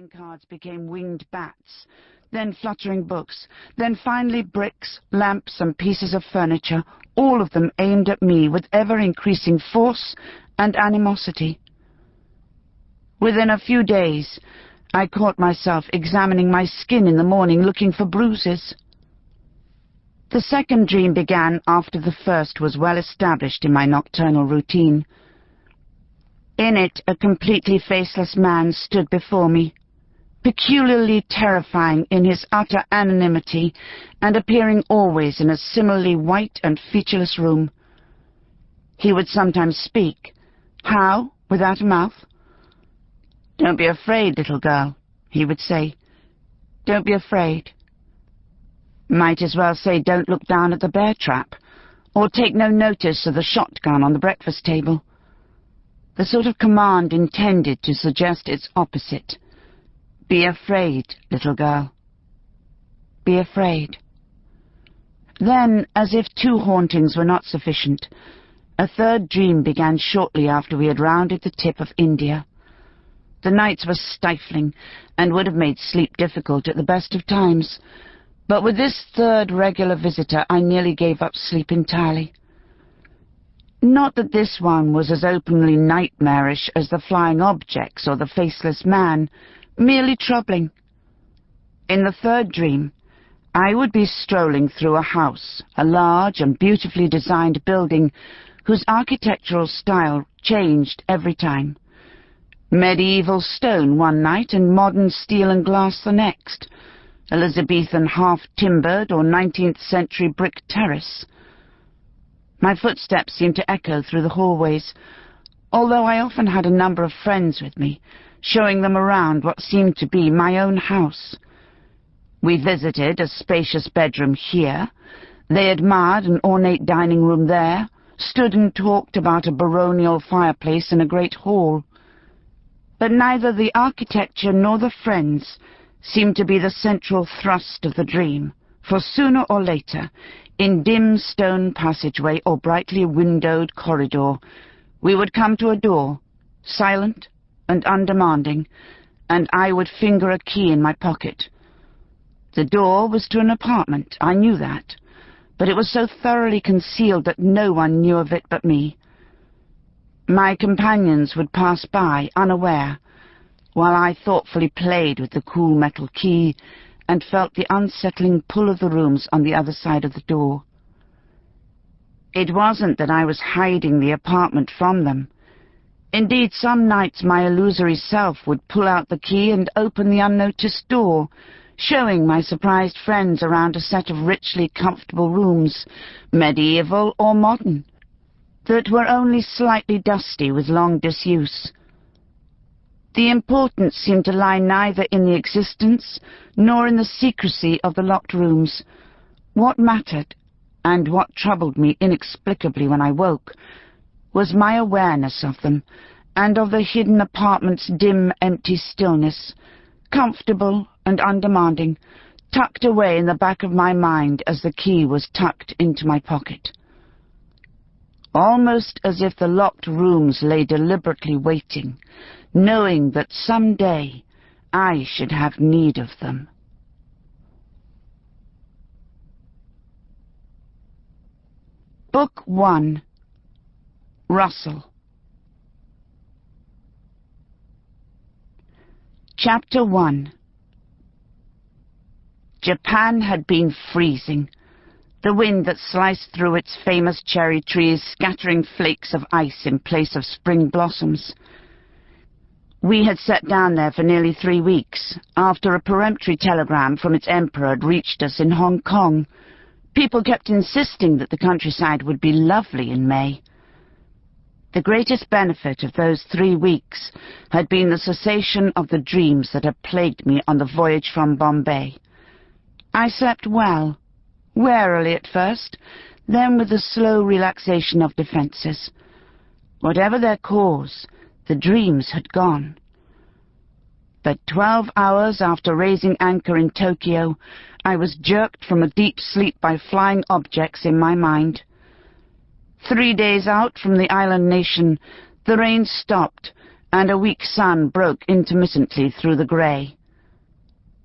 playing cards became winged bats, then fluttering books, then finally bricks, lamps, and pieces of furniture, all of them aimed at me with ever-increasing force and animosity. Within a few days, I caught myself examining my skin in the morning looking for bruises. The second dream began after the first was well established in my nocturnal routine. In it, a completely faceless man stood before me, peculiarly terrifying in his utter anonymity and appearing always in a similarly white and featureless room. He would sometimes speak. How? Without a mouth? "Don't be afraid, little girl," he would say. "Don't be afraid." Might as well say, "Don't look down at the bear trap," or "Take no notice of the shotgun on the breakfast table." The sort of command intended to suggest its opposite. Be afraid, little girl. Be afraid. Then, as if two hauntings were not sufficient, a third dream began shortly after we had rounded the tip of India. The nights were stifling, and would have made sleep difficult at the best of times, but with this third regular visitor I nearly gave up sleep entirely. Not that this one was as openly nightmarish as the flying objects or the faceless man, merely troubling. In the third dream, I would be strolling through a house, a large and beautifully designed building whose architectural style changed every time. Medieval stone one night and modern steel and glass the next, Elizabethan half-timbered or 19th century brick terrace. My footsteps seemed to echo through the hallways, although I often had a number of friends with me, showing them around what seemed to be my own house. We visited a spacious bedroom here, they admired an ornate dining room there, stood and talked about a baronial fireplace in a great hall. But neither the architecture nor the friends seemed to be the central thrust of the dream, for sooner or later, in dim stone passageway or brightly windowed corridor, we would come to a door, silent and undemanding, and I would finger a key in my pocket. The door was to an apartment, I knew that, but it was so thoroughly concealed that no one knew of it but me. My companions would pass by, unaware, while I thoughtfully played with the cool metal key and felt the unsettling pull of the rooms on the other side of the door. It wasn't that I was hiding the apartment from them. Indeed, some nights my illusory self would pull out the key and open the unnoticed door, showing my surprised friends around a set of richly comfortable rooms, medieval or modern, that were only slightly dusty with long disuse. The importance seemed to lie neither in the existence nor in the secrecy of the locked rooms. What mattered, and what troubled me inexplicably when I woke, was my awareness of them, and of the hidden apartment's dim, empty stillness, comfortable and undemanding, tucked away in the back of my mind as the key was tucked into my pocket. Almost as if the locked rooms lay deliberately waiting, knowing that some day I should have need of them. Book 1. Russell. Chapter 1. Japan had been freezing, the wind that sliced through its famous cherry trees scattering flakes of ice in place of spring blossoms. We had sat down there for nearly 3 weeks, after a peremptory telegram from its emperor had reached us in Hong Kong. People kept insisting that the countryside would be lovely in May. The greatest benefit of those 3 weeks had been the cessation of the dreams that had plagued me on the voyage from Bombay. I slept well, warily at first, then with the slow relaxation of defenses. Whatever their cause, the dreams had gone. But 12 hours after raising anchor in Tokyo, I was jerked from a deep sleep by flying objects in my mind. 3 days out from the island nation, the rain stopped, and a weak sun broke intermittently through the grey.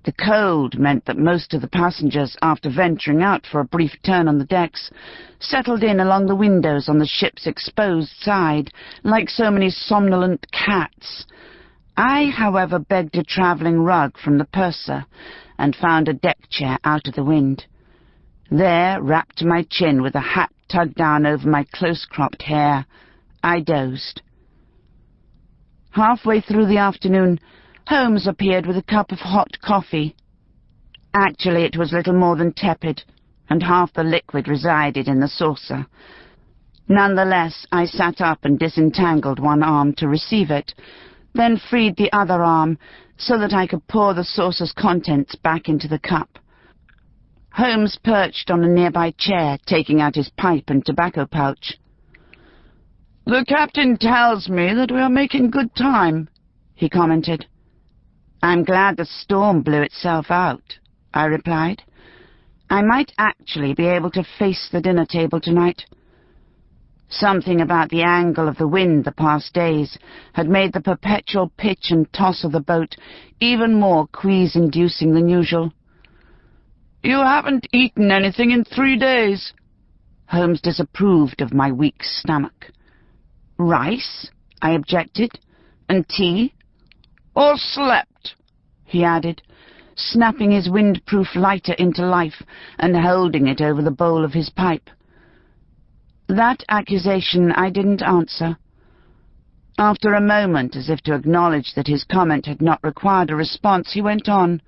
The cold meant that most of the passengers, after venturing out for a brief turn on the decks, settled in along the windows on the ship's exposed side, like so many somnolent cats. I, however, begged a travelling rug from the purser, and found a deck chair out of the wind. There, wrapped to my chin with a hat tugged down over my close-cropped hair, I dozed. Halfway through the afternoon, Holmes appeared with a cup of hot coffee. Actually, it was little more than tepid, and half the liquid resided in the saucer. Nonetheless, I sat up and disentangled one arm to receive it, then freed the other arm so that I could pour the saucer's contents back into the cup. Holmes perched on a nearby chair, taking out his pipe and tobacco pouch. "The captain tells me that we are making good time," he commented. "I'm glad the storm blew itself out," I replied. "I might actually be able to face the dinner table tonight." Something about the angle of the wind the past days had made the perpetual pitch and toss of the boat even more quease-inducing than usual. "You haven't eaten anything in 3 days." Holmes disapproved of my weak stomach. "Rice?" I objected. "And tea?" "Or slept," he added, snapping his windproof lighter into life and holding it over the bowl of his pipe. That accusation I didn't answer. After a moment, as if to acknowledge that his comment had not required a response, he went on.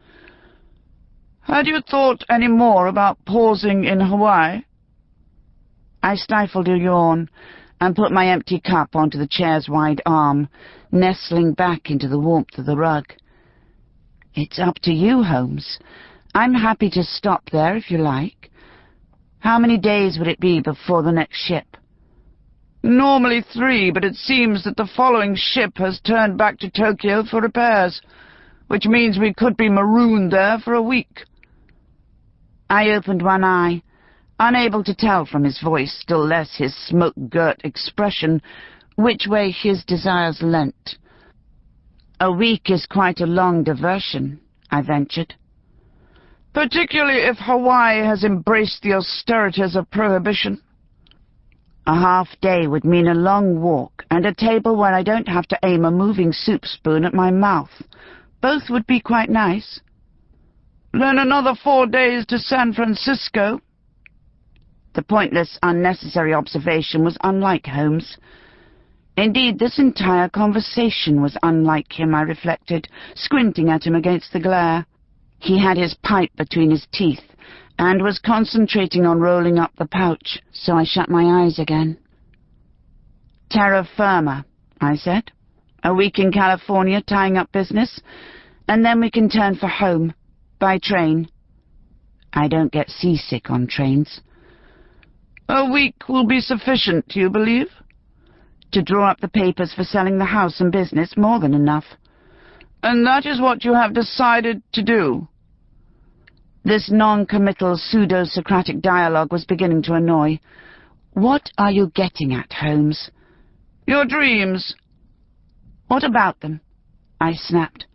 "Had you thought any more about pausing in Hawaii?" I stifled a yawn and put my empty cup onto the chair's wide arm, nestling back into the warmth of the rug. "It's up to you, Holmes. I'm happy to stop there if you like. How many days would it be before the next ship?" "Normally 3, but it seems that the following ship has turned back to Tokyo for repairs, which means we could be marooned there for a week." I opened one eye, unable to tell from his voice, still less his smoke-girt expression, which way his desires leant. "A week is quite a long diversion," I ventured. "Particularly if Hawaii has embraced the austerities of prohibition." "A half-day would mean a long walk and a table where I don't have to aim a moving soup spoon at my mouth. Both would be quite nice." "Then another 4 days to San Francisco." The pointless, unnecessary observation was unlike Holmes. Indeed, this entire conversation was unlike him, I reflected, squinting at him against the glare. He had his pipe between his teeth and was concentrating on rolling up the pouch, so I shut my eyes again. "Terra firma," I said. "A week in California tying up business, and then we can turn for home, by train. I don't get seasick on trains." "A week will be sufficient, you believe?" "To draw up the papers for selling the house and business, more than enough." "And that is what you have decided to do?" This non-committal, pseudo-Socratic dialogue was beginning to annoy. "What are you getting at, Holmes?" "Your dreams." "What about them?" I snapped.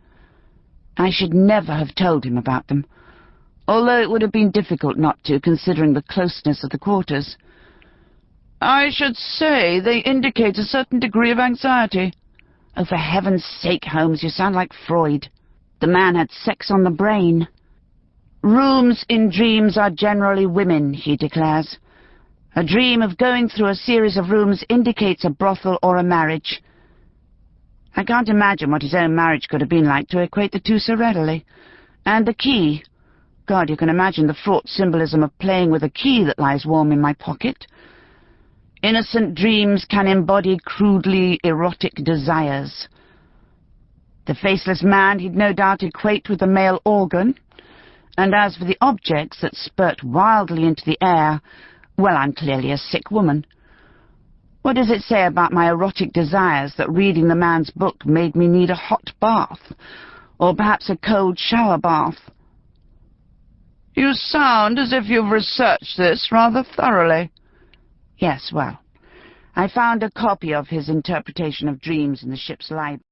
I should never have told him about them, although it would have been difficult not to, considering the closeness of the quarters. "I should say they indicate a certain degree of anxiety." "Oh, for heaven's sake, Holmes, you sound like Freud. The man had sex on the brain." "Rooms in dreams are generally women," he declares. "A dream of going through a series of rooms indicates a brothel or a marriage." I can't imagine what his own marriage could have been like to equate the two so readily. And the key. God, you can imagine the fraught symbolism of playing with a key that lies warm in my pocket. Innocent dreams can embody crudely erotic desires. The faceless man he'd no doubt equate with the male organ. And as for the objects that spurt wildly into the air, well, I'm clearly a sick woman. What does it say about my erotic desires that reading the man's book made me need a hot bath, or perhaps a cold shower bath? "You sound as if you've researched this rather thoroughly." "Yes, well, I found a copy of his interpretation of dreams in the ship's library.